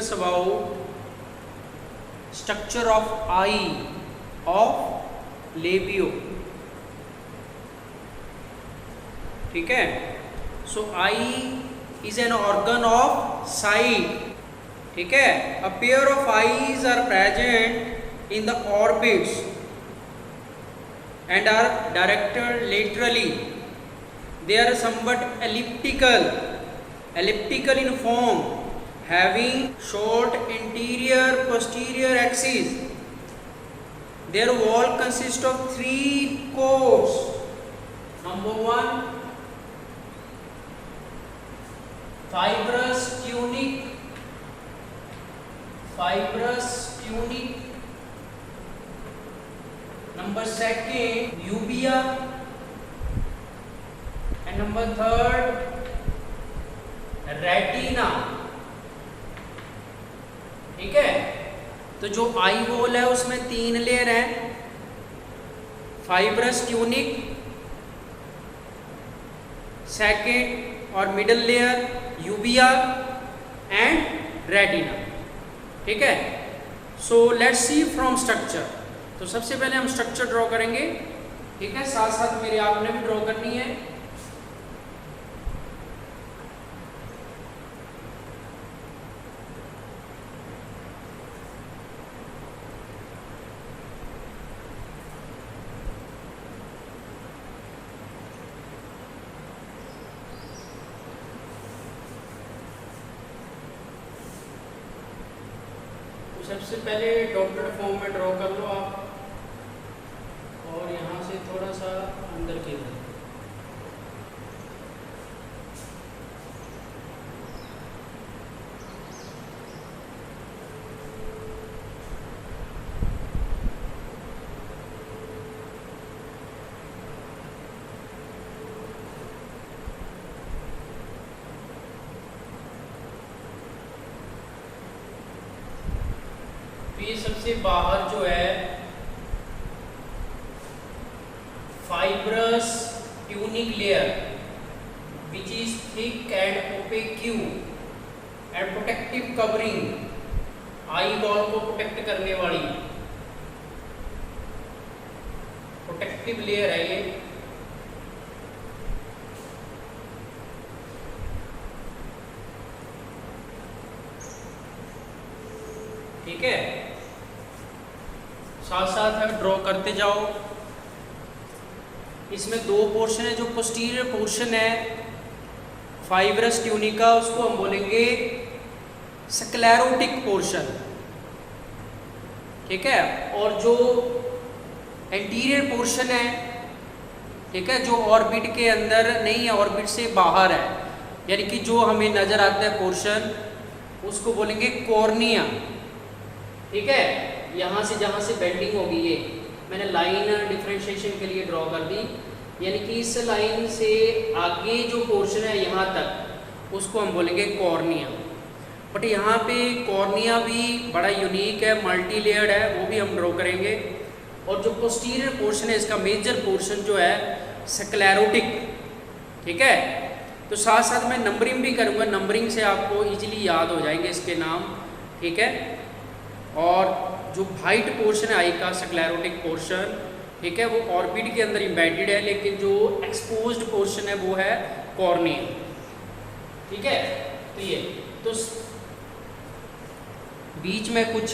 discuss about structure of eye of labio. ठीक है, so eye is an organ of sight. ठीक है, a pair of eyes are present in the orbits and are directed laterally. They are somewhat elliptical in form, having short anterior posterior axis. Their wall consists of three coats. Number one, fibrous tunic. Number second, uvea. And number third, retina. ठीक है, तो जो आई wall है उसमें 3 layer हैं, fibrous tunic, second और middle layer Ayubia and retina. ठीक है, so let's see from structure. तो सबसे पहले हम स्ट्रक्चर ड्रॉ करेंगे. ठीक है, साथ साथ मेरे आपने भी ड्रॉ करनी है. सबसे पहले डॉटेड फॉर्म में ड्रॉ कर लो आप, और यहाँ से थोड़ा सा अंदर की तरफ. ये सबसे बाहर जो है fibrous tunic layer which is thick and opaque and protective covering, eye wall को प्रोटेक्ट करने वाली प्रोटेक्टिव लेयर है ये. ठीक है, साथ साथ ड्रॉ करते जाओ. इसमें 2 पोर्शन है. जो पोस्टीरियर पोर्शन है फाइब्रस ट्यूनिका, उसको हम बोलेंगे स्क्लेरोटिक पोर्शन. ठीक है, और जो एंटीरियर पोर्शन है, ठीक है, जो ऑर्बिट के अंदर नहीं है, ऑर्बिट से बाहर है, यानी कि जो हमें नजर आता है पोर्शन, उसको बोलेंगे कॉर्निया. ठीक है, यहाँ से जहाँ से बेंडिंग होगी, ये मैंने लाइन डिफरेंशिएशन के लिए ड्रॉ कर दी, यानी कि इस लाइन से आगे जो पोर्शन है यहाँ तक, उसको हम बोलेंगे कॉर्निया. बट यहाँ पे कॉर्निया भी बड़ा यूनिक है, मल्टी लेयर्ड है, वो भी हम ड्रॉ करेंगे. और जो पोस्टीरियर पोर्शन है, इसका मेजर पोर्शन जो है स्क्लेरोटिक. ठीक है, तो साथ साथ मैं नंबरिंग भी करूँगा, नंबरिंग से आपको इजीली याद हो जाएंगे इसके नाम. ठीक है, और जो वाइट पोर्शन है आई का स्क्लेरोटिक पोर्शन, ठीक है, वो ऑर्बिट के अंदर एम्बेडेड है, लेकिन जो एक्सपोज्ड पोर्शन है वो है कॉर्निया. ठीक है, तो ये तो बीच में कुछ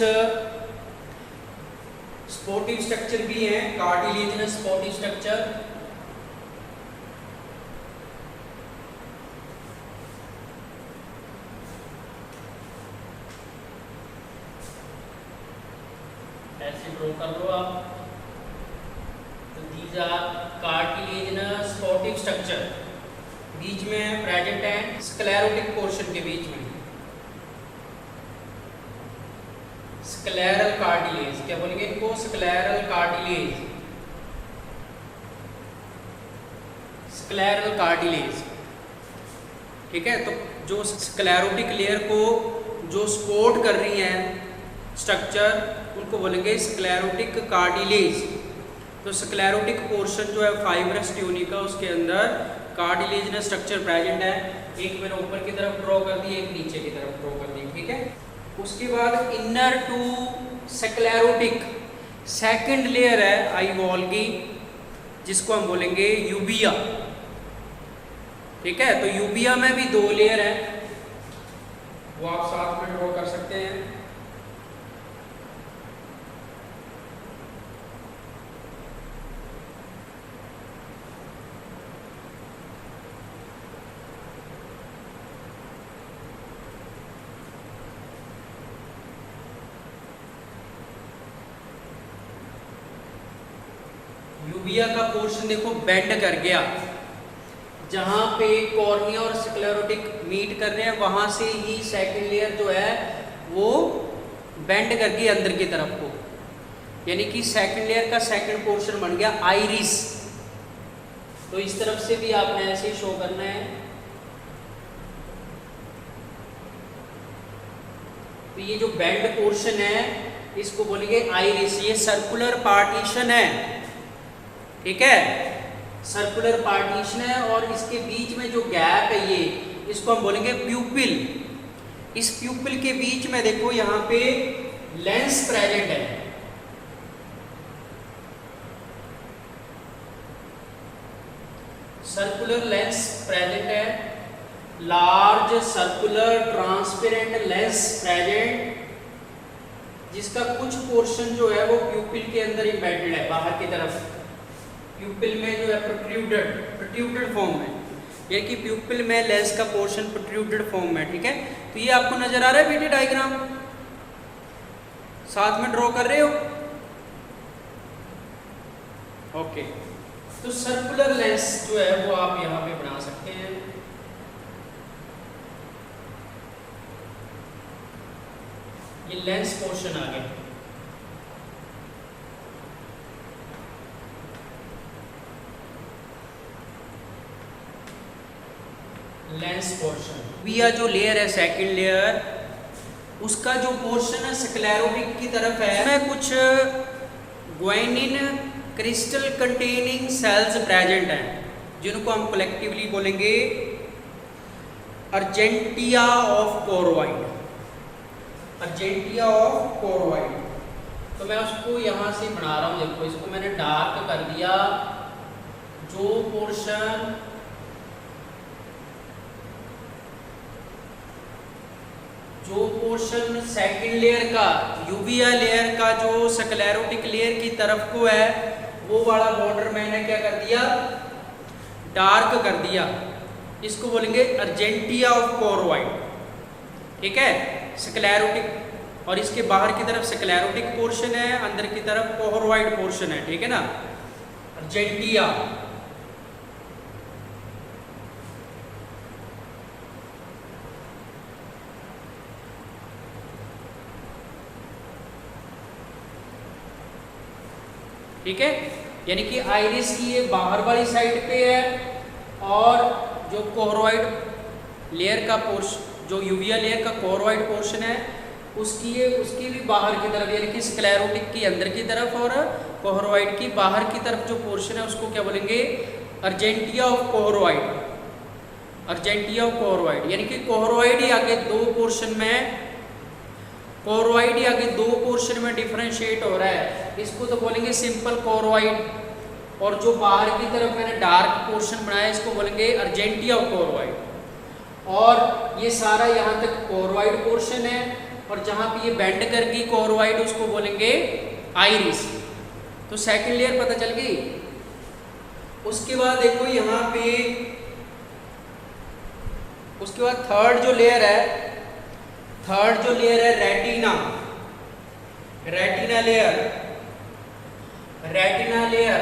स्पोर्टिव स्ट्रक्चर भी है, कार्टिलेजिनस स्पोर्टिव स्ट्रक्चर. ऐसे ड्रॉ कर लो आप. तो these are cartilaginous supportive structure. बीच में प्रेजेंट है स्क्लेरोटिक पोर्शन के बीच में स्क्लेरल कार्टिलेज. क्या बोलेंगे इनको? Scleral cartilage. Scleral cartilage. ठीक है, तो जो स्क्लेरोटिक लेयर को जो सपोर्ट कर रही है स्ट्रक्चर, उनको बोलेंगे स्क्लेरोटिक कार्टिलेज. तो स्क्लेरोटिक पोर्शन जो है फाइब्रस ट्यूनिका, उसके अंदर कार्टिलेजिनस स्ट्रक्चर प्रेजेंट है. एक मैंने ऊपर की तरफ ड्रॉ कर दी, एक नीचे की तरफ ड्रॉ कर दी. ठीक है, उसके बाद inner to sclerotic second layer है आई वॉल की, जिसको हम बोलेंगे यूबिया। ठीक है, तो यूबिया में भी 2 लेयर है, वो आप साथ में ड्रॉ कर सकते हैं। यूबिया का पोर्शन देखो बेंड कर गया, जहां पे कॉर्निया और स्क्लेरोटिक मीट कर रहे हैं वहां से ही सेकंड लेयर जो है वो बेंड कर गई अंदर की तरफ को, यानी कि सेकंड लेयर का सेकंड पोर्शन बन गया आइरिस। तो इस तरफ से भी आपने ऐसे ही शो करना है। तो ये जो बेंड पोर्शन है इसको बोलेंगे आइरिस, ये सर्कुलर पार्टीशन है। ठीक है, सर्कुलर पार्टीशन है, और इसके बीच में जो गैप है ये, इसको हम बोलेंगे प्यूपिल। इस प्यूपिल के बीच में देखो यहाँ पे लेंस प्रेजेंट है। सर्कुलर लेंस प्रेजेंट है, large circular transparent lens present, जिसका कुछ पोर्शन जो है वो प्यूपिल के अंदर एम्बेडेड है, बाहर की तरफ प्यूपिल में जो है प्रोट्रूडेड फॉर्म में, यानी कि प्यूपिल में लेंस का पोर्शन प्रोट्रूडेड फॉर्म में। ठीक है, तो ये आपको नजर आ रहा है बेटे, डायग्राम साथ में ड्रॉ कर रहे हो। ओके, तो सर्कुलर लेंस जो है वो आप यहां पे बना सकते हैं। ये लेंस पोर्शन आ गया। लेंस पोर्शन यूबिया जो लेयर है सेकंड लेयर, उसका जो पोर्शन है स्क्लेरोटिक की तरफ है, इसमें कुछ guanine crystal containing cells present हैं, जिनको हम कलेक्टिवली बोलेंगे अर्जेंटिया ऑफ कोरोइड। अर्जेंटिया ऑफ कोरोइड, तो मैं उसको यहाँ से बना रहा हूँ। देखो, इसको मैंने डार्क कर दिया। जो पोर्शन सेकंड लेयर का, यूबिया लेयर का जो स्क्लेरोटिक लेयर की तरफ को है, वो वाला बॉर्डर मैंने क्या कर दिया, डार्क कर दिया। इसको बोलेंगे अर्जेंटिया ऑफ कोरोइड। ठीक है, स्क्लेरोटिक, और इसके बाहर की तरफ स्क्लेरोटिक पोर्शन है, अंदर की तरफ कोरोइड पोर्शन है। ठीक है ना, अर्जेंटिया। ठीक है, यानी कि आइरिस की ये बाहर वाली साइड पे है, और जो कोरोइड लेयर का पोर्शन, जो यूविया लेयर का कोरोइड पोर्शन है, उसकी भी बाहर की तरफ, यानी कि स्क्लेरोटिक की अंदर की तरफ और कोरोइड की बाहर की तरफ जो पोर्शन है उसको क्या बोलेंगे, अर्जेंटिया ऑफ कोरोइड। अर्जेंटिया ऑफ कोरोइड, यानी कि कोरोइड ही आगे दो पोर्शन में, कोरोइड ही आगे दो पोर्शन में डिफरेंशिएट हो रहा है, इसको तो बोलेंगे सिंपल कोरोइड। और जो बाहर की तरफ मैंने डार्क पोर्शन बनाया, इसको बोलेंगे अर्जेंटिया ऑफ कोरोइड। और ये सारा यहाँ तक कोरोइड पोर्शन है, और जहाँ पे ये बेंड कर गई कोरोइड, उसको बोलेंगे आइरिस। तो सेकंड लेयर पता चल गई। उसके बाद देखो यहाँ पे, उसके बाद थर्ड जो लेयर है retina. Retina layer, retina layer,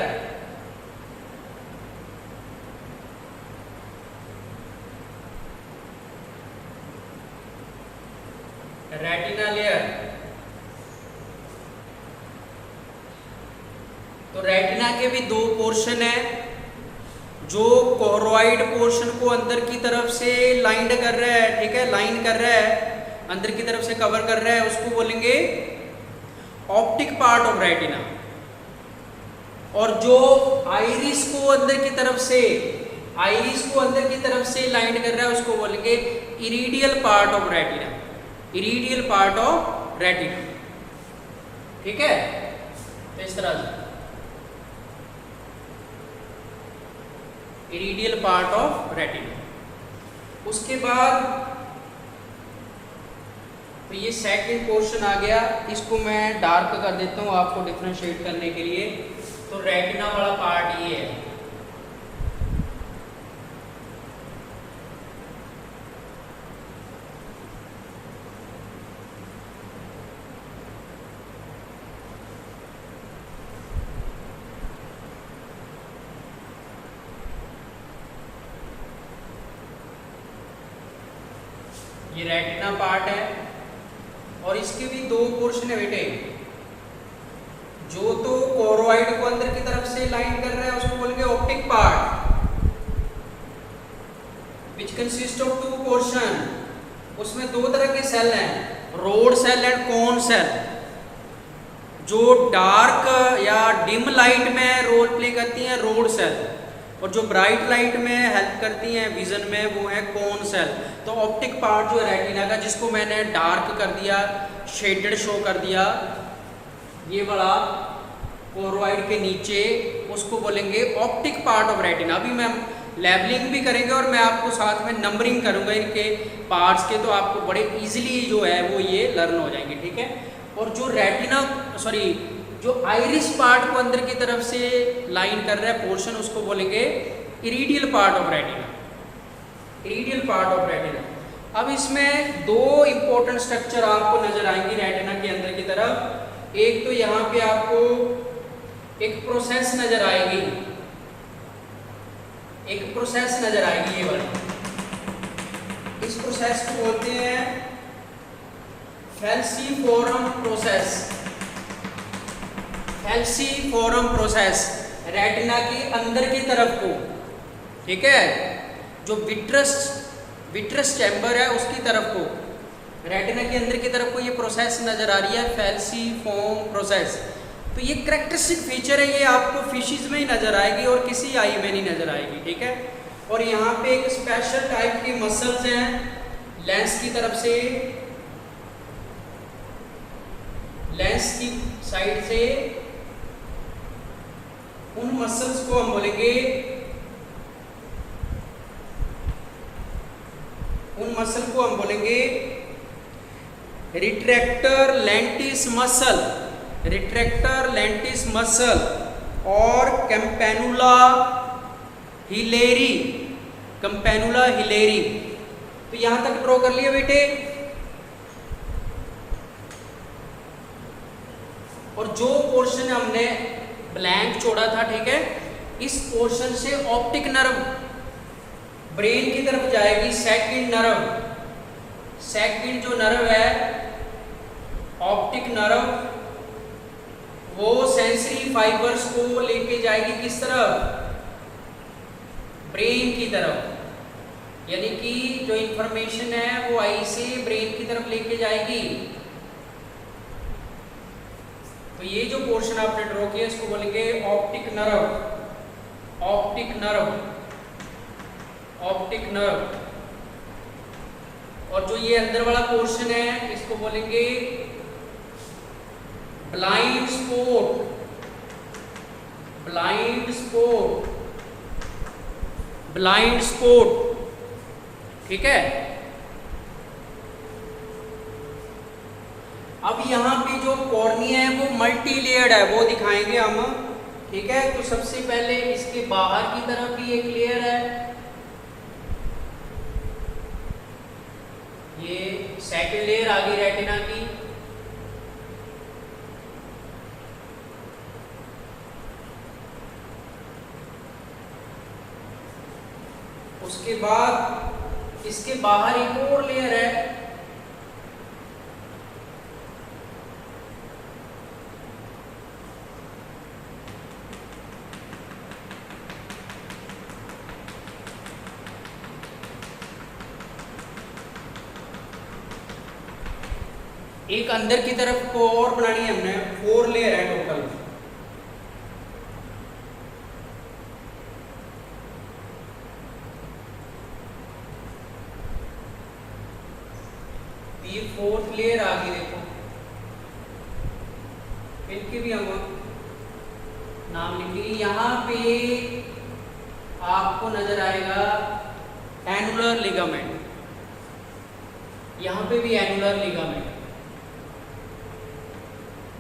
retina layer. तो रेटिना के भी दो पोर्शन है, जो कोरोइड पोर्शन को अंदर की तरफ से लाइंड कर रहा है, ठीक है, लाइन कर रहा है, अंदर की तरफ से कवर कर रहा है, उसको बोलेंगे ऑप्टिक पार्ट ऑफ रेटिना। और जो आइरिस को अंदर की तरफ से, लाइंड कर रहा है, उसको बोलेंगे iridial part of retina. Iridial part of retina, ठीक है। तो इस तरह से इरिडियल पार्ट ऑफ रेटिना। उसके बाद तो ये सेकंड पोर्शन आ गया, इसको मैं डार्क कर देता हूँ आपको डिफ्रेंशिएट करने के लिए। तो रेटिना वाला पार्ट ये है, ये रेटिना पार्ट है। और इसके भी दो पोर्शन है बेटे, जो तो कोरोइड को अंदर की तरफ से लाइन कर रहा है उसको बोलेंगे optic part, which consist of two portion. उसमें दो तरह के सेल हैं, rod cell and cone cell. जो डार्क या डिम लाइट में रोल प्ले करती हैं रोड सेल, और जो ब्राइट लाइट में हेल्प करती हैं विजन में वो है कोन सेल। तो ऑप्टिक पार्ट जो है रेटिना का, जिसको मैंने डार्क कर दिया, शेडेड शो कर दिया, ये वाला कोरोइड के नीचे, उसको बोलेंगे ऑप्टिक पार्ट ऑफ रेटिना। अभी मैं लेबलिंग भी करेंगे और मैं आपको साथ में नंबरिंग करूंगा इनके पार्ट्स के, तो आपको बड़े इजीली जो है वो ये लर्न हो जाएंगे, ठीक है। और जो रेटिना जो आइरिस पार्ट को अंदर की तरफ से लाइन कर रहा है पोर्शन, उसको बोलेंगे iridial part of retina, iridial part of retina. अब इसमें दो इंपॉर्टेंट स्ट्रक्चर आपको नजर आएंगे रेटिना के अंदर की तरफ। एक तो यहाँ पे आपको एक प्रोसेस नजर आएगी, एक प्रोसेस नजर आएगी, ये वाली। इस प्रोसेस को बोलते हैं फैल्सीफोरम प्रोसेस, फैल्सीफोरम प्रोसेस। रेटिना की अंदर की तरफ को, ठीक है, जो विट्रस चैम्बर है उसकी तरफ को, रेटिना के अंदर की तरफ को ये प्रोसेस नजर आ रही है, फैल्सीफोरम प्रोसेस। तो ये कैरेक्टरिस्टिक फीचर है, ये आपको फिशेस में ही नजर आएगी और किसी आई में नहीं नजर आएगी, ठीक है। और यहाँ पे एक स्पेशल टाइप की मसल्स हैं लेंस की तरफ से, लेंस की साइड से, उन मसल्स को हम बोलेंगे, उन मसल को हम बोलेंगे retractor lentis muscle, retractor lentis muscle और कैम्पेनुला हिलेरी, कैम्पेनुला हिलेरी। तो यहां तक ड्रॉ कर लिया बेटे। और जो पोर्शन हमने ब्लैंक छोड़ा था, ठीक है, इस पोर्शन से ऑप्टिक नर्व ब्रेन की तरफ जाएगी। सेकंड नर्व, सेकंड जो नर्व है ऑप्टिक नर्व, वो सेंसरी फाइबर्स को लेके जाएगी किस तरफ, ब्रेन की तरफ। यानी कि जो इंफॉर्मेशन है वो आई से ब्रेन की तरफ लेके जाएगी। तो ये जो पोर्शन आपने ड्रॉ किया इसको बोलेंगे optic nerve, optic nerve, optic nerve. और जो ये अंदर वाला पोर्शन है इसको बोलेंगे blind spot, blind spot, blind spot, ठीक है। अब यहाँ पे जो कॉर्निया है वो मल्टी लेयर्ड है, वो दिखाएंगे हम, ठीक है। तो सबसे पहले इसके बाहर की तरफ भी एक लेयर है, ये सेकंड लेयर आ गई रेटिना की। उसके बाद इसके बाहर एक और लेयर है, एक अंदर की तरफ को और बनानी है हमने, 4 लेयर है टोटल। ये फोर्थ लेयर आ गई, देखो इनके भी हम नाम लिखेंगे। यहाँ पे आपको नजर आएगा एनुलर लिगामेंट, यहाँ पे भी एनुलर लिगामेंट,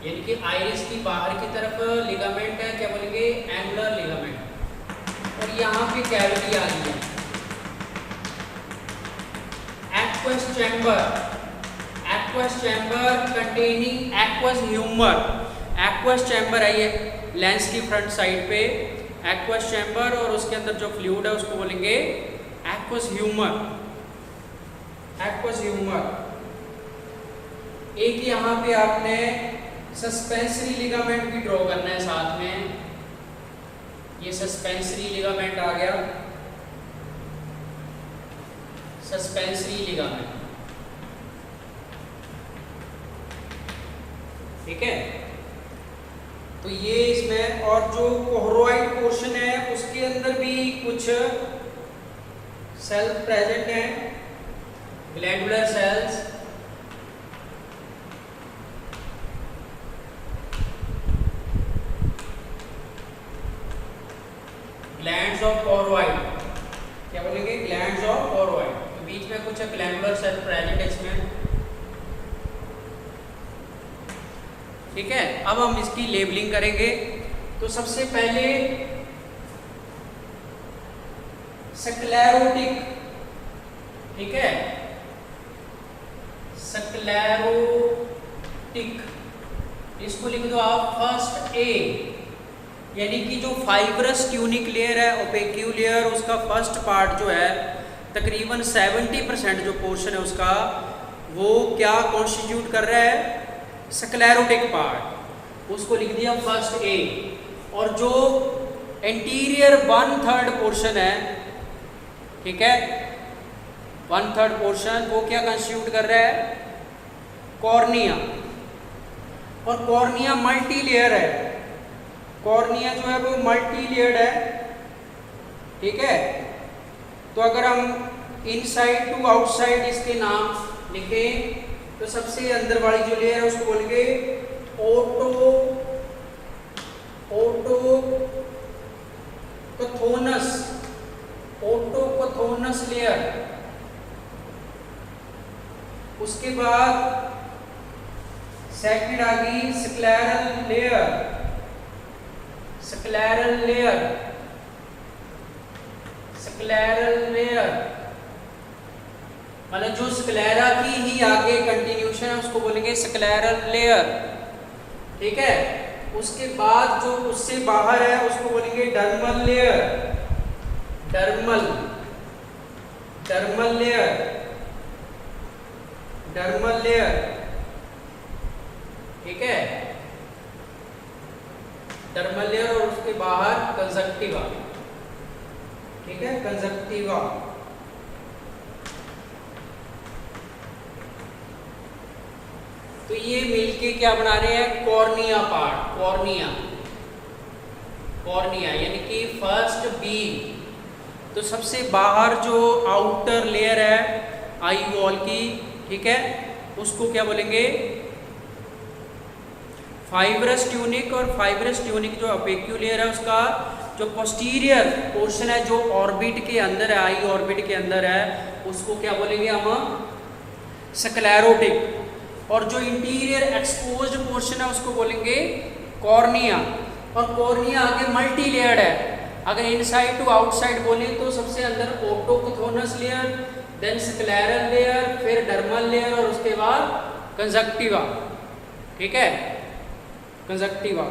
यानी कि आइरिस की बाहर की तरफ लिगामेंट है, क्या बोलेंगे, एनुलर लिगामेंट। और यहाँ पे कैविटी आ गई है। Aqueous chamber, aqueous chamber containing aqueous humour. Aqueous chamber है ये लेंस की फ्रंट साइड पे, एक्वस चैम्बर, और उसके अंदर जो फ्लूइड है उसको बोलेंगे एक्वस ह्यूमर, एक्वस ह्यूमर। एक यहाँ पे आपने सस्पेंसरी लिगामेंट भी ड्रॉ करना है साथ में, ये सस्पेंसरी लिगामेंट आ गया, सस्पेंसरी लिगामेंट, ठीक है। तो ये इसमें, और जो कोहरोइड पोर्शन है उसके अंदर भी कुछ सेल्स प्रेजेंट हैं, ग्लैंडुलर सेल्स, ग्लैंड्स ऑफ कोहरोइड, क्या बोलेंगे, ग्लैंड्स ऑफ कोहरोइड। तो बीच में कुछ ग्लैंडुलर सेल प्रेजेंट है इसमें, ठीक है। अब हम इसकी लेबलिंग करेंगे। तो सबसे पहले स्क्लेरोटिक, ठीक है, स्क्लेरोटिक, इसको लिख दो आप फर्स्ट ए, यानी कि जो फाइब्रस ट्यूनिक लेयर है, ओपेक्यू लेयर, उसका फर्स्ट पार्ट जो है तकरीबन 70% जो पोर्शन है उसका, वो क्या कॉन्स्टिट्यूट कर रहा है, स्क्लेरोटिक पार्ट, उसको लिख दिया फर्स्ट ए। और जो एंटीरियर 1/3 पोर्शन है, ठीक है, 1/3 पोर्शन, वो क्या कंस्टिट्यूट कर रहा है, कॉर्निया। और कॉर्निया मल्टी लेयर है, कॉर्निया जो है वो मल्टी लेयर्ड है, ठीक है। तो अगर हम इनसाइड टू आउटसाइड इसके नाम लिखें, तो सबसे अंदर वाली जो लेयर है उसको बोलेंगे ओटोकथोनस, ओटोकथोनस लेयर। उसके बाद सेकंड आ गई scleral layer, scleral layer, scleral layer, मतलब जो स्क्लेरा की ही आगे कंटिन्यूशन है उसको बोलेंगे स्क्लेरल लेयर, ठीक है। उसके बाद जो उससे बाहर है उसको बोलेंगे dermal layer, dermal, dermal layer, dermal layer, ठीक है, डर्मल लेयर। और उसके बाहर कंजक्टिवा, ठीक है, कंजक्टिवा। तो ये मिलके क्या बना रहे हैं, कॉर्निया पार्ट, कॉर्निया, कॉर्निया यानी कि फर्स्ट बीम। तो सबसे बाहर जो आउटर लेयर है आई वॉल की, ठीक है, उसको क्या बोलेंगे, फाइब्रस ट्यूनिक। और फाइब्रस ट्यूनिक जो ओपेक्यू लेयर है उसका जो पोस्टीरियर पोर्शन है, जो ऑर्बिट के अंदर है, आई ऑर्बिट के अंदर है, उसको क्या बोलेंगे हम, स्क्लेरोटिक। और जो इंटीरियर एक्सपोज्ड पोर्शन है उसको बोलेंगे कॉर्निया। और कॉर्निया आगे मल्टी लेयर्ड है, अगर इनसाइड टू आउटसाइड बोले तो सबसे अंदर ओटोकथोनस लेयर, देन स्क्लेरल लेयर, फिर डर्मल लेयर, और उसके बाद कंजक्टिवा, ठीक है, कंजक्टिवा।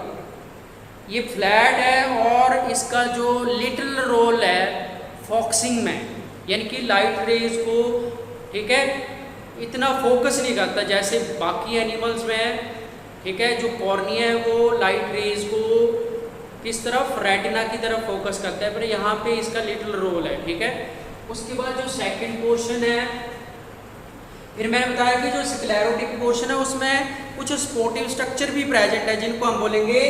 ये फ्लैट है और इसका जो लिटिल रोल है फोकसिंग में, यानी कि लाइट रेज को, ठीक है, इतना फोकस नहीं करता जैसे बाकी एनिमल्स में है, ठीक है। जो कॉर्निया है वो लाइट रेज को किस तरफ, रेटिना की तरफ फोकस करता है, पर यहाँ पे इसका लिटिल रोल है, ठीक है। उसके बाद जो सेकंड पोर्शन है, फिर मैंने बताया कि जो स्क्लेरोटिक पोर्शन है उसमें कुछ स्पोर्टिव स्ट्रक्चर भी प्रेजेंट है, जिनको हम बोलेंगे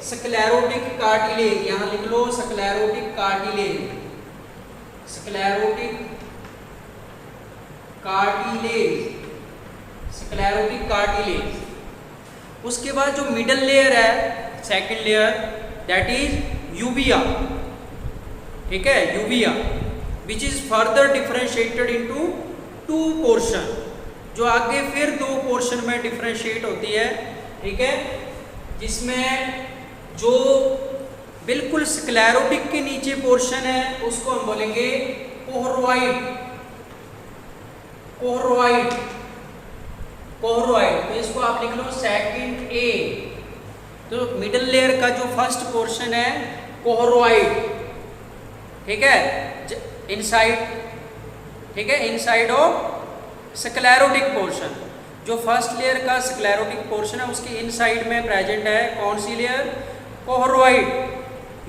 स्क्लेरोटिक कार्टिलेज। यहाँ लिख लो sclerotic cartilage, sclerotic cartilage, sclerotic cartilage. उसके बाद जो मिडल लेयर है, second layer, that is uvea, ठीक है, uvea, which is further differentiated into two portion, जो आगे फिर दो पोर्शन में डिफरेंशिएट होती है, ठीक है, जिसमें जो बिल्कुल स्क्लेरोटिक के नीचे पोर्शन है उसको हम बोलेंगे कोहरोइड, कोहरोइड, कोहरोइड। तो इसको आप लिख लो सेकंड ए। तो मिडल लेयर का जो फर्स्ट पोर्शन है कोहरोइड, ठीक है, इनसाइड, ठीक है, इनसाइड ऑफ स्क्लेरोटिक पोर्शन। जो फर्स्ट लेयर का स्क्लेरोटिक पोर्शन है उसके इनसाइड में प्रेजेंट है कौन सी लेयर, कोहरोइड,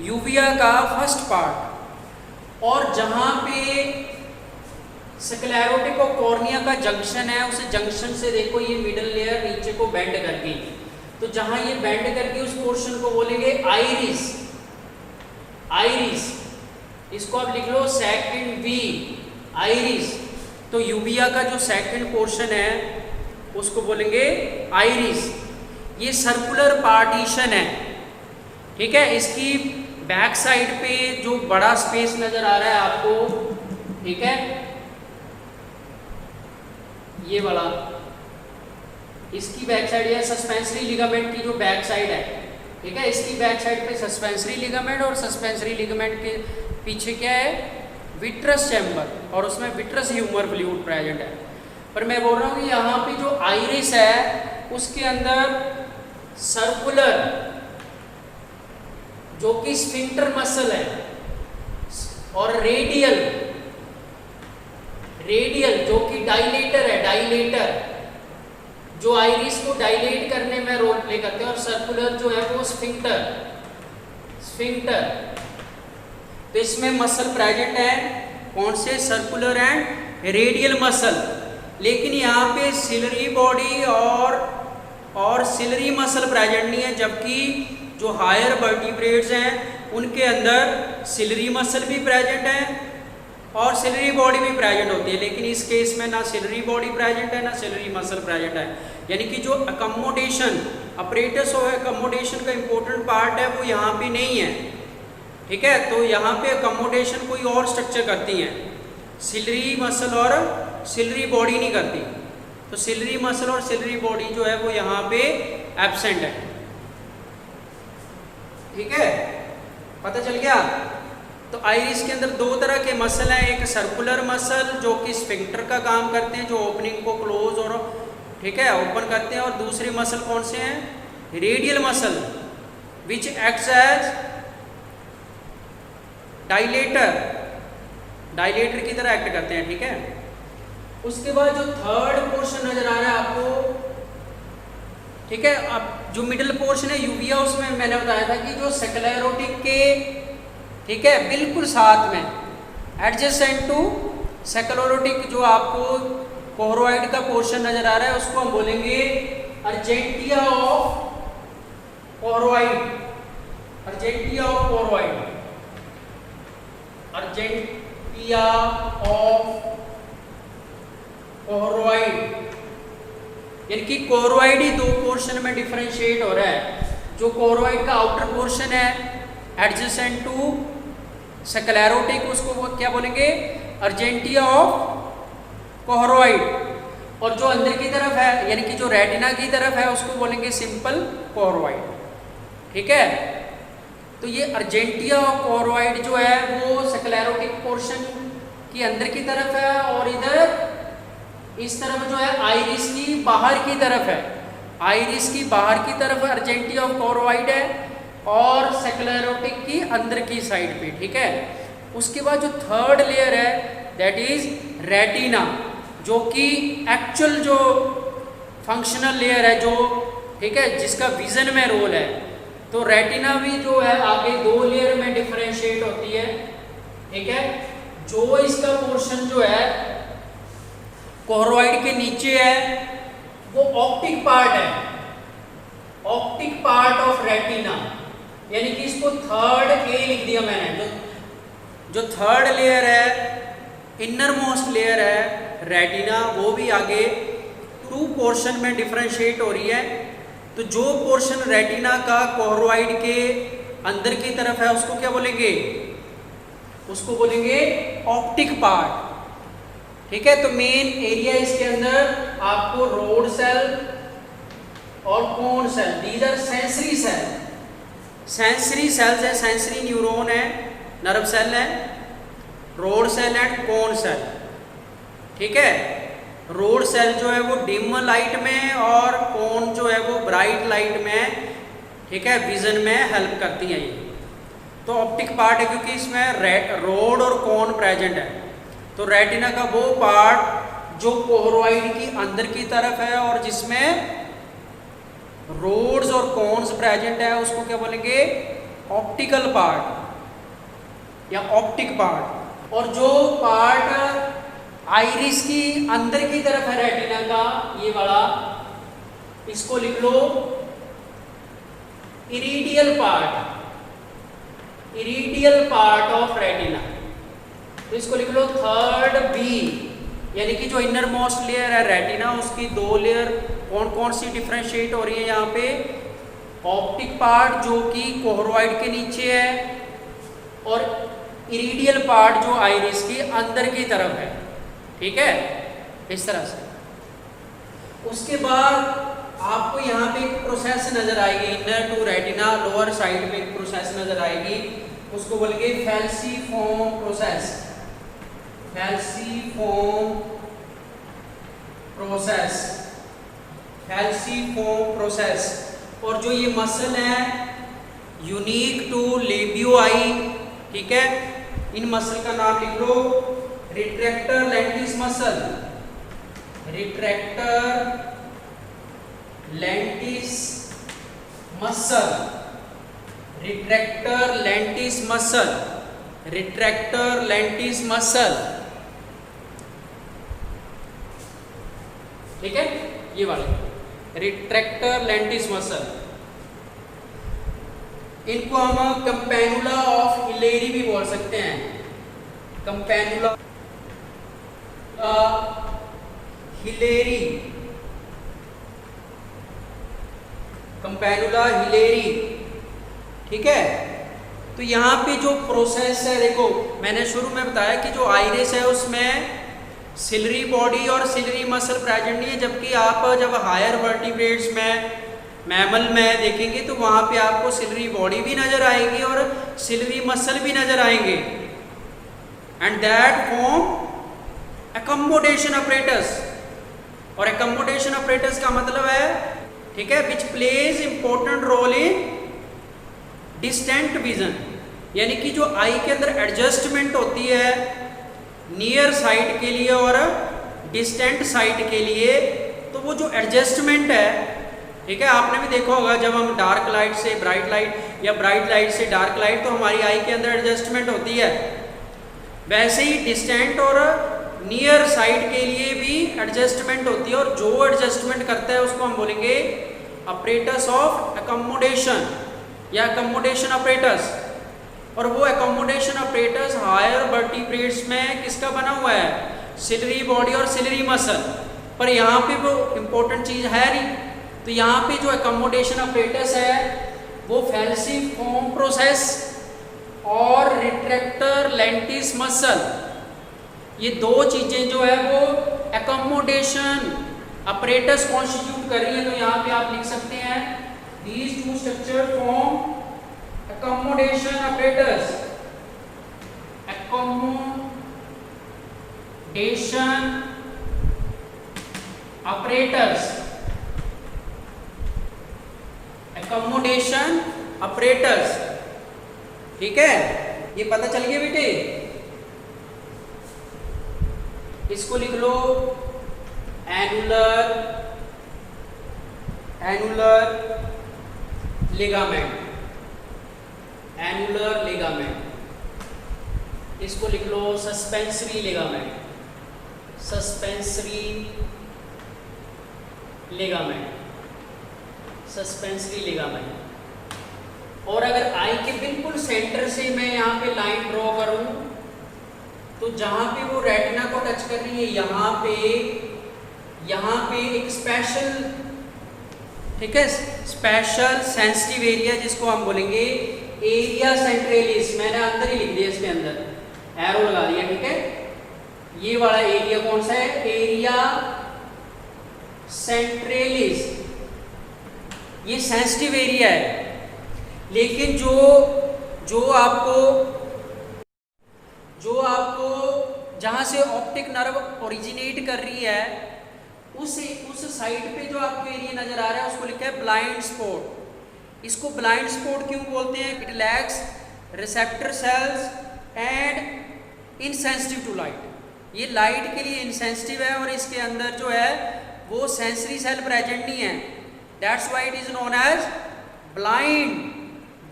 यूविया का फर्स्ट पार्ट। और जहां पे स्क्लेरोटिक और कॉर्निया का जंक्शन है, उस जंक्शन से देखो ये मिडल लेयर नीचे को बेंड कर गई, तो जहां ये बेंड करके उस पोर्शन को बोलेंगे आइरिस, आइरिस, इसको आप लिख लो सेकंड बी, आइरिस। तो यूविया का जो सेकंड पोर्शन है उसको बोलेंगे आइरिस। ये सर्कुलर पार्टीशन है, ठीक है। इसकी बैक साइड पे जो बड़ा स्पेस नजर आ रहा है आपको, ठीक है, ये वाला, इसकी बैक साइड या सस्पेंसरी लिगामेंट की जो बैक साइड है, ठीक है, इसकी बैक साइड पे सस्पेंसरी लिगामेंट, और सस्पेंसरी लिगामेंट के पीछे क्या है, विट्रस चैम्बर, और उसमें विट्रस ह्यूमर फ्लूइड प्रेजेंट है। पर मैं बोल रहा हूँ कि यहाँ पे जो आइरिस है उसके अंदर सर्कुलर, जो कि स्फिंक्टर मसल है, और रेडियल, रेडियल जो कि डायलेटर है, डायलेटर, जो आइरिस को डायलेट करने में रोल प्ले करते हैं, और सर्कुलर जो है वो स्फिंक्टर, स्फिंक्टर। तो इसमें मसल प्रेजेंट है कौन से, सर्कुलर एंड रेडियल मसल। लेकिन यहाँ पे सिलरी बॉडी और सिलरी मसल प्रेजेंट नहीं है, जबकि जो हायर वर्टिब्रेट्स हैं उनके अंदर सिलरी मसल भी प्रेजेंट है और सिलरी बॉडी भी प्रेजेंट होती है। लेकिन इस केस में ना सिलरी बॉडी प्रेजेंट है ना सिलरी मसल प्रेजेंट है, यानी कि जो अकोमोडेशन, अपरेटस ऑफ अकोमोडेशन का इंपॉर्टेंट पार्ट है वो यहाँ पे नहीं है, ठीक है। तो यहाँ पे अकोमोडेशन कोई और स्ट्रक्चर करती हैं, सिलरी मसल और सिलरी बॉडी नहीं करती। तो सिलरी मसल और सिलरी बॉडी जो है वो यहाँ पे एब्सेंट है, ठीक है, पता चल गया। तो आइरिस के अंदर दो तरह के मसल हैं, एक सर्कुलर मसल जो कि स्फिंक्टर का काम करते हैं, जो ओपनिंग को क्लोज और, ठीक है, ओपन करते हैं, और दूसरे मसल कौन से हैं, radial muscle, which acts as dilator, dilator की तरह एक्ट करते हैं, ठीक है। उसके बाद जो थर्ड पोर्शन नजर आ रहा है आपको, ठीक है, अब जो मिडिल पोर्शन है यूविया, उसमें मैंने बताया था कि जो स्क्लेरोटिक के, ठीक है, बिल्कुल साथ में एडजेसेंट टू स्क्लेरोटिक जो आपको कोहरोइड का पोर्शन नजर आ रहा है उसको हम बोलेंगे अर्जेंटिया ऑफ कोहरोइड, अर्जेंटिया ऑफ कोहरोइड, अर्जेंटिया ऑफ कोहरोइड। यानी कि कोहरोइड ही दो पोर्शन में डिफरेंशिएट हो रहा है। जो कोहरोइड का आउटर पोर्शन है एडजेसेंट टू स्क्लेरोटिक, उसको वो क्या बोलेंगे, अर्जेंटिया ऑफ कोहरोइड। और जो अंदर की तरफ है यानी कि जो रेटिना की तरफ है उसको बोलेंगे सिंपल कोहरोइड, ठीक है। तो ये अर्जेंटिया ऑफ कोहरोइड जो है वो स्क्लेरोटिक पोर्शन की अंदर की तरफ है, और इधर इस तरफ जो है आइरिस की बाहर की तरफ है, आइरिस की बाहर की तरफ अर्जेंटिया ऑफ कोहरोइड है, और स्क्लेरोटिक की अंदर की साइड पे, ठीक है। उसके बाद जो थर्ड लेयर है दैट इज रेटिना, जो कि एक्चुअल जो फंक्शनल लेयर है, जो, ठीक है, जिसका विजन में रोल है। तो रेटिना भी जो है आगे दो लेयर में डिफरेंशिएट होती है, ठीक है। जो इसका पोर्शन जो है कोहरोइड के नीचे है वो ऑप्टिक पार्ट है, ऑप्टिक पार्ट ऑफ रेटिना, यानी कि इसको थर्ड ए लिख दिया मैंने। जो थर्ड लेयर है, इनर मोस्ट लेयर है रेटिना, वो भी आगे टू पोर्शन में डिफरेंशिएट हो रही है। तो जो पोर्शन रेटिना का कोहरोइड के अंदर की तरफ है उसको क्या बोलेंगे? उसको बोलेंगे ऑप्टिक पार्ट। ठीक है, तो मेन एरिया इसके अंदर आपको रोड सेल और cone cell, these are sensory cell. Sensory cells है, सेंसरी न्यूरॉन है, नर्व सेल है, rod cell and cone cell. ठीक है, रोड सेल जो है वो डिम लाइट में और कोन जो है वो ब्राइट लाइट में, ठीक है, विजन में हेल्प करती है ये। तो ऑप्टिक पार्ट है क्योंकि इसमें रोड और कोन प्रेजेंट है। तो रेटिना का वो पार्ट जो कोहरोइड की अंदर की तरफ है और जिसमें रोड्स और कोन्स प्रेजेंट है उसको क्या बोलेंगे? ऑप्टिकल पार्ट या ऑप्टिक पार्ट। और जो पार्ट आइरिस की अंदर की तरफ है रेटिना का, ये वाला, इसको लिख लो इरिडियल पार्ट, इरिडियल पार्ट ऑफ रेटिना। तो इसको लिख लो थर्ड बी, यानी कि जो इनर मोस्ट लेयर है रेटिना उसकी दो लेयर कौन कौन सी डिफरेंशिएट हो रही है यहाँ पे? ऑप्टिक पार्ट जो कि कोहरोइड के नीचे है और इरिडियल पार्ट जो आइरिस के अंदर की तरफ है। ठीक है, इस तरह से। उसके बाद आपको यहाँ पे एक प्रोसेस नजर आएगी, inner to retina lower side में एक प्रोसेस नजर आएगी, उसको बोलेंगे falciform process. Falciform process, falciform process. और जो ये मसल है यूनिक टू लेबियो आई, ठीक है, इन मसल का नाम लिख लो retractor lentis muscle, retractor lentis muscle, retractor lentis muscle, retractor lentis muscle. ठीक है, ये वाले रिट्रैक्टर लेंटिस मसल। इनको हम कंपेनुला ऑफ हिलेरी भी बोल सकते हैं, कंपेनुला हिलेरी, कंपेनुला हिलेरी। ठीक है, तो यहाँ पे जो प्रोसेस है, देखो मैंने शुरू में बताया कि जो आइरिस है उसमें सिलरी बॉडी और सिलरी मसल प्रेजेंट नहीं है, जबकि आप जब हायर वर्टिब्रेट्स में, मैमल में देखेंगे तो वहाँ पे आपको सिलरी बॉडी भी नजर आएगी और सिलरी मसल भी नजर आएंगे। And that form accommodation apparatus. और अकोमोडेशन अपरेटस का मतलब है, ठीक है, which plays important role in distant vision, यानी कि जो आई के अंदर एडजस्टमेंट होती है नियर साइट के लिए और डिस्टेंट साइट के लिए, तो वो जो एडजस्टमेंट है, ठीक है, आपने भी देखा होगा जब हम डार्क लाइट से ब्राइट लाइट या ब्राइट लाइट से डार्क लाइट, तो हमारी आई के अंदर एडजस्टमेंट होती है। वैसे ही डिस्टेंट और नियर साइड के लिए भी एडजस्टमेंट होती है, और जो एडजस्टमेंट करता है उसको हम बोलेंगे अपरेटस ऑफ अकोमोडेशन या अकोमोडेशन अपरेटस। और वो अकोमोडेशन अपरेटस हायर वर्टिब्रेट्स में किसका बना हुआ है? सिलरी बॉडी और सिलरी मसल। पर यहाँ पे वो इम्पोर्टेंट चीज़ है नहीं, तो यहाँ पे जो अकोमोडेशन अपरेटस है वो फैल्सीफॉर्म प्रोसेस और रिट्रैक्टर लेंटिस मसल, ये दो चीजें जो है वो अकोमोडेशन अपरेटस कॉन्स्टिट्यूट कर रही है। तो यहाँ पे आप लिख सकते हैं these two structure form accommodation apparatus, accommodation apparatus, accommodation apparatus. ठीक है, ये पता चल गया बेटे। इसको लिख लो annular, annular ligament, annular ligament. इसको लिख लो suspensory ligament, suspensory ligament, suspensory ligament. और अगर आई के बिल्कुल सेंटर से मैं यहाँ पे लाइन ड्रॉ करूँ तो जहाँ पे वो रेटिना को टच कर रही है, यहाँ पे यहाँ पे एक स्पेशल, ठीक है, स्पेशल सेंसिटिव एरिया जिसको हम बोलेंगे एरिया सेंट्रलिस, मैंने अंदर ही लिख दिया, इसके अंदर एरो लगा दिया, ठीक है। ये वाला एरिया कौन सा है, एरिया सेंट्रलिस, ये सेंसिटिव एरिया है। लेकिन जो आपको जहां से ऑप्टिक नर्व ओरिजिनेट कर रही है उस साइड पे जो आपको एरिया नजर आ रहा है उसको लिखा है ब्लाइंड स्पॉट। इसको ब्लाइंड स्पॉट क्यों बोलते हैं, it lacks receptor cells and insensitive to light, ये लाइट के लिए इनसेंसिटिव है और इसके अंदर जो है वो सेंसरी सेल प्रेजेंट नहीं है, that's why it is known as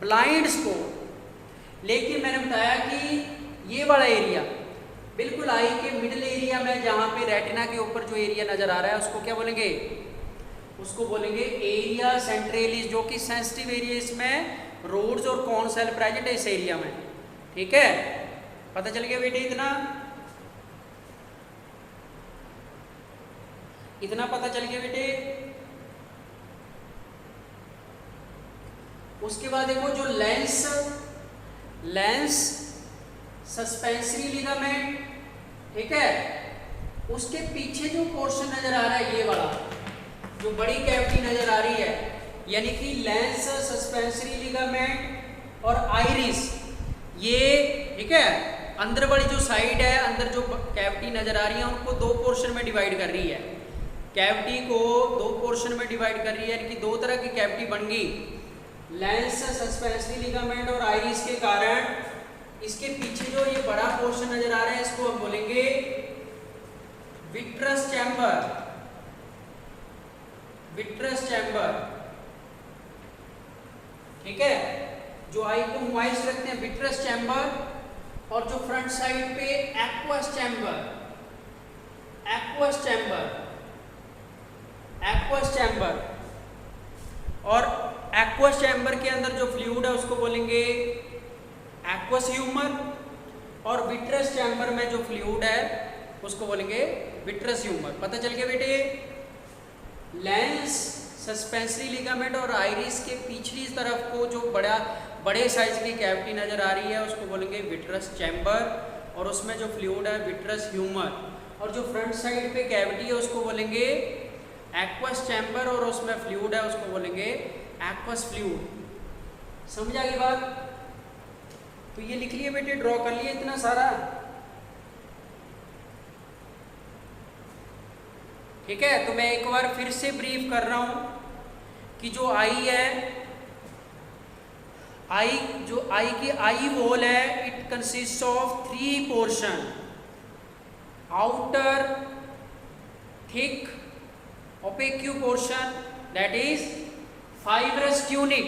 blind spot. लेकिन मैंने बताया कि ये वाला एरिया बिल्कुल आई के मिडिल एरिया में, जहां पे रेटिना के ऊपर जो एरिया नजर आ रहा है उसको क्या बोलेंगे, उसको बोलेंगे एरिया सेंट्रलिस, जो कि सेंसिटिव एरिया, इसमें रोड्स और कॉन सेल प्रेजेंट है इस एरिया में, ठीक है। पता चल गया बेटे, इतना पता चल गया बेटे। उसके बाद देखो जो लेंस सस्पेंसरी लिगामेंट, ठीक है, उसके पीछे जो पोर्शन नजर आ रहा है, ये वाला जो बड़ी कैविटी नजर आ रही है, यानी कि लेंस सस्पेंसरी लिगामेंट और आइरिस, ये ठीक है, अंदर वाली जो साइड है, अंदर जो कैविटी नजर आ रही है उनको दो पोर्शन में डिवाइड कर रही है, कैविटी को दो पोर्शन में डिवाइड कर रही है, यानी कि दो तरह की कैविटी बन गई। लेंस सस्पेंसरी लिगामेंट और आइरिस के कारण इसके पीछे जो ये बड़ा पोर्शन नजर आ रहा है इसको हम बोलेंगे विट्रस चैम्बर, ठीक है, जो आई को मॉइस्ट रखते हैं विट्रस चैम्बर, और जो फ्रंट साइड पे एक्वस चैम्बर, और एक्वस चैम्बर के अंदर जो फ्लूइड है उसको बोलेंगे एक्वस ह्यूमर, और विट्रस चैम्बर में जो फ्लूइड है उसको बोलेंगे विट्रस ह्यूमर। पता चल गया बेटे, लेंस सस्पेंसरी लिगामेंट और आइरिस के पिछली तरफ को जो बड़े साइज की कैविटी नजर आ रही है उसको बोलेंगे विट्रस चैम्बर, और उसमें जो फ्लूइड है विट्रस ह्यूमर, और जो फ्रंट साइड पे कैविटी है उसको बोलेंगे एक्वस चैम्बर, और उसमें फ्लूइड है उसको बोलेंगे एक्वस फ्लूइड। समझ आ गई बात? तो ये लिख लिए बेटे, ड्रॉ कर लिए इतना सारा, ठीक है। तो मैं एक बार फिर से ब्रीफ कर रहा हूं कि जो आई है, आई की आई वॉल है, it consist of 3 portion, outer thick opaque portion that is fibrous tunic,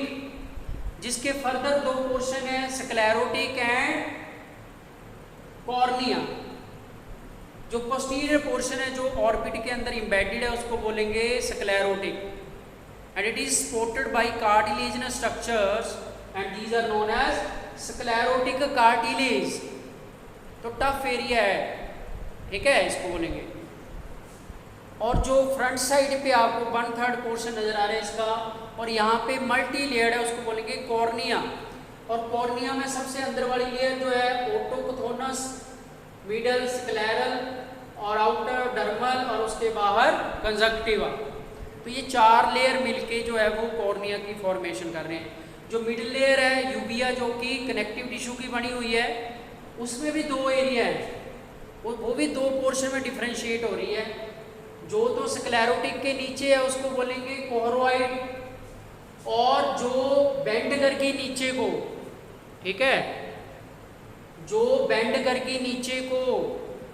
जिसके फर्दर 2 पोर्शन है स्क्लेरोटिक एंड कॉर्निया। जो पोस्टीरियर पोर्शन है जो ऑर्बिट के अंदर एम्बेडेड है उसको बोलेंगे sclerotic, and it is supported by cartilaginous structures and these are known as sclerotic cartilage. तो टफ एरिया है, ठीक है, इसको बोलेंगे। और जो फ्रंट साइड पे आपको 1/3 पोर्शन नजर आ रहा है इसका, और यहाँ पे मल्टी लेयर्ड है उसको बोलेंगे कॉर्निया, और कॉर्निया में सबसे अंदर वाली लेयर जो है ओटोकोथोनस, मिडल स्क्लेरल, और आउटर डर्मल, और उसके बाहर कंजक्टिवा। तो ये 4 लेयर मिलके जो है वो कॉर्निया की फॉर्मेशन कर रहे हैं। जो मिडिल लेयर है यूबिया, जो कि कनेक्टिव टिश्यू की बनी हुई है, उसमें भी 2 एरिया है, वो भी 2 पोर्शन में डिफ्रेंशिएट हो रही है। जो तो स्क्लेरोटिक के नीचे है उसको बोलेंगे कोहरोइड, और जो बेंड करके नीचे को, ठीक है, जो बेंड करके नीचे को,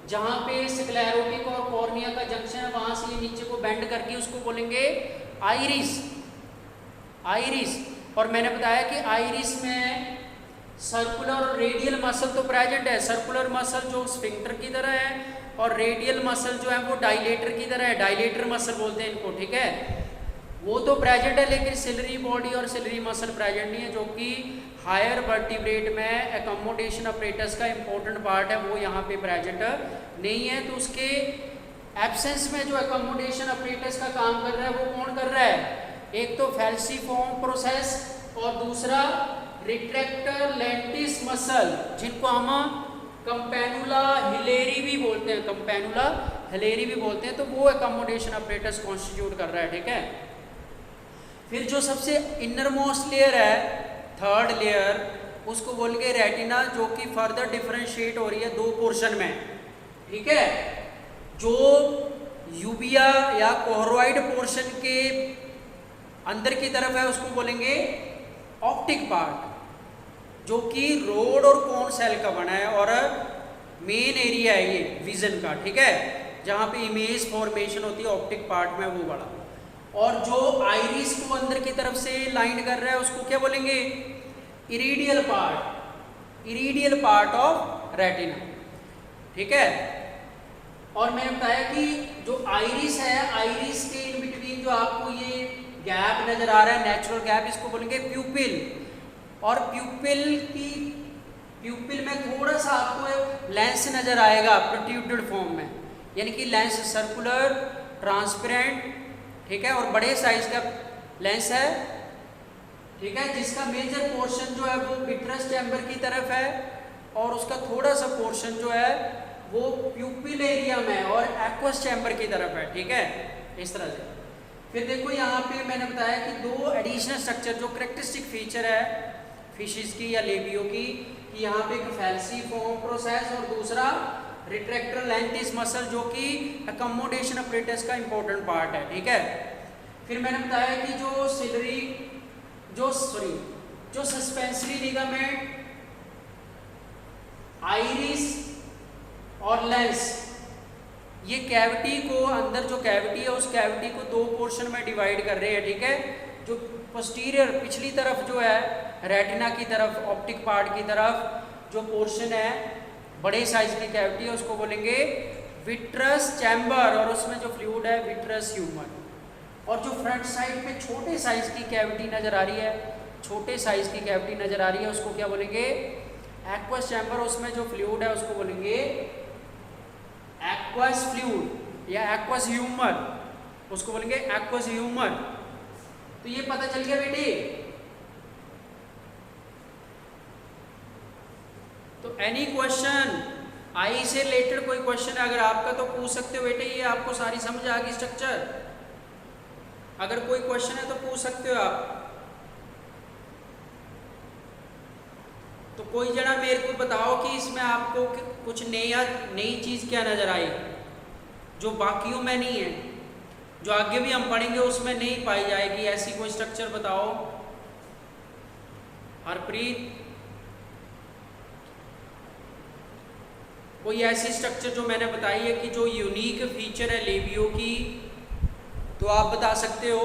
जहां पे स्क्लेरोटिक और कॉर्निया का जंक्शन है वहां से ये नीचे को बेंड करके उसको बोलेंगे आइरिस। और मैंने बताया कि आइरिस में सर्कुलर और रेडियल मसल तो प्रेजेंट है, सर्कुलर मसल जो स्फिंक्टर की तरह है, और रेडियल मसल जो है वो डायलेटर की तरह है, डायलेटर मसल बोलते हैं इनको, ठीक है, वो तो प्रेजेंट है, लेकिन सिलरी बॉडी और सिलरी मसल प्रेजेंट नहीं है, जो कि हायर वर्टिब्रेट में एकोमोडेशन अपरेटस का इंपॉर्टेंट पार्ट है, वो यहाँ पे प्रेजेंट नहीं है। तो उसके एब्सेंस में जो अकोमोडेशन अपरेटस का काम कर रहा है वो कौन कर रहा है? एक तो फैल्सिफॉर्म प्रोसेस और दूसरा रिट्रैक्टर लेंटिस मसल, जिनको हम कंपेनुला हिलेरी भी बोलते हैं, कंपेनुला हिलेरी भी बोलते हैं। तो वो अकोमोडेशन अपरेटस कॉन्स्टिट्यूट कर रहा है, ठीक है। फिर जो सबसे इनर मोस्ट लेयर है, थर्ड लेयर, उसको बोल के रेटिना, जो कि फर्दर डिफरेंशिएट हो रही है दो पोर्शन में, ठीक है। जो यूबिया या कोहरोइड पोर्शन के अंदर की तरफ है उसको बोलेंगे ऑप्टिक पार्ट, जो कि रोड और कोन सेल का बना है और मेन एरिया है ये विजन का, ठीक है, जहाँ पे इमेज फॉर्मेशन होती है ऑप्टिक पार्ट में, वो बड़ा। और जो आइरिस को अंदर की तरफ से लाइन कर रहा है उसको क्या बोलेंगे? Iridial part, इरिडियल part of retina, ठीक है। और मैंने बताया कि जो आइरिस है, आइरिस के इन बिटवीन जो आपको ये गैप नजर आ रहा है, नेचुरल गैप, इसको बोलेंगे प्यूपिल। और प्यूपिल में थोड़ा सा आपको लेंस नजर आएगा प्रोट्रूडेड फॉर्म में, यानी कि लेंस सर्कुलर ट्रांसपेरेंट, ठीक है, और बड़े साइज का लेंस है, ठीक है, जिसका मेजर पोर्शन जो है वो विट्रस चैम्बर की तरफ है और उसका थोड़ा सा पोर्शन जो है वो प्यूपिल एरिया में और एक्वस चैम्बर की तरफ है, ठीक है, इस तरह से। फिर देखो यहाँ पे मैंने बताया कि दो एडिशनल स्ट्रक्चर जो करेक्टरिस्टिक फीचर है फिशेस की या लेबियो की, कि यहाँ पे एक फैल्सिफॉर्म प्रोसेस और दूसरा रिट्रैक्टर लेंटिस मसल, जो कि अकोमोडेशन अपरेटस का इंपॉर्टेंट पार्ट है, ठीक है। फिर मैंने बताया कि जो सस्पेंसरी लिगामेंट, आइरिस और लेंस, ये कैविटी को, अंदर जो कैविटी है उस कैविटी को दो पोर्शन में डिवाइड कर रहे हैं, ठीक है। जो पोस्टीरियर पिछली तरफ जो है रेटिना की तरफ, ऑप्टिक पार्ट की तरफ जो पोर्शन है, बड़े साइज की कैविटी है, उसको बोलेंगे विट्रस चैम्बर, और उसमें जो फ्लूइड है विट्रस ह्यूमर। और जो फ्रंट साइड पे छोटे साइज की कैविटी नजर आ रही है, छोटे साइज की कैविटी नजर आ रही है, उसको क्या बोलेंगे? Aqueous chamber. उसमें जो फ्लूइड है उसको बोलेंगे एक्वस फ्लूइड या एक्वस ह्यूमर, उसको बोलेंगे एक्वस ह्यूमर। तो ये पता चल गया बेटे। तो एनी क्वेश्चन, आई से रिलेटेड कोई क्वेश्चन है अगर आपका तो पूछ सकते हो बेटे। ये आपको सारी समझ आ गई स्ट्रक्चर? अगर कोई क्वेश्चन है तो पूछ सकते हो आप। तो कोई जना मेरे को बताओ कि इसमें आपको कुछ नई चीज क्या नजर आई जो बाकियों में नहीं है, जो आगे भी हम पढ़ेंगे उसमें नहीं पाई जाएगी, ऐसी कोई स्ट्रक्चर बताओ। हरप्रीत, कोई ऐसी स्ट्रक्चर जो मैंने बताई है कि जो यूनिक फीचर है लेबियो की, तो आप बता सकते हो।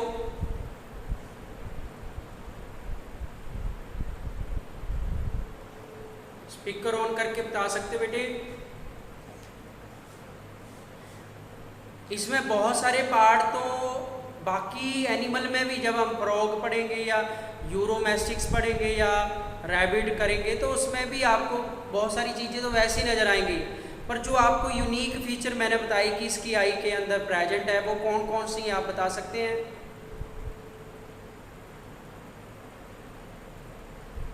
स्पीकर ऑन करके बता सकते बेटे। इसमें बहुत सारे पार्ट तो बाकी एनिमल में भी, जब हम फ्रॉग पढ़ेंगे या यूरोमेस्टिक्स पढ़ेंगे या रैबिट करेंगे तो उसमें भी आपको बहुत सारी चीज़ें तो वैसे ही नज़र आएंगी, पर जो आपको यूनिक फीचर मैंने बताई कि इसकी आई के अंदर प्रेजेंट है, वो कौन कौन सी आप बता सकते हैं?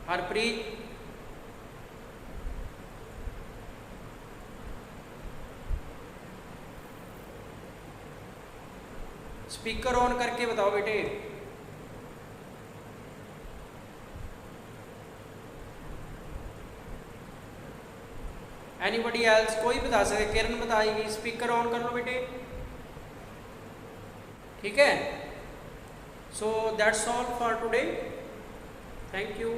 हरप्रीत, स्पीकर ऑन करके बताओ बेटे। एनीबडी एल्स, कोई बता सके? किरण बताएगी। स्पीकर ऑन कर लो बेटे, ठीक है। So that's all for today, thank you.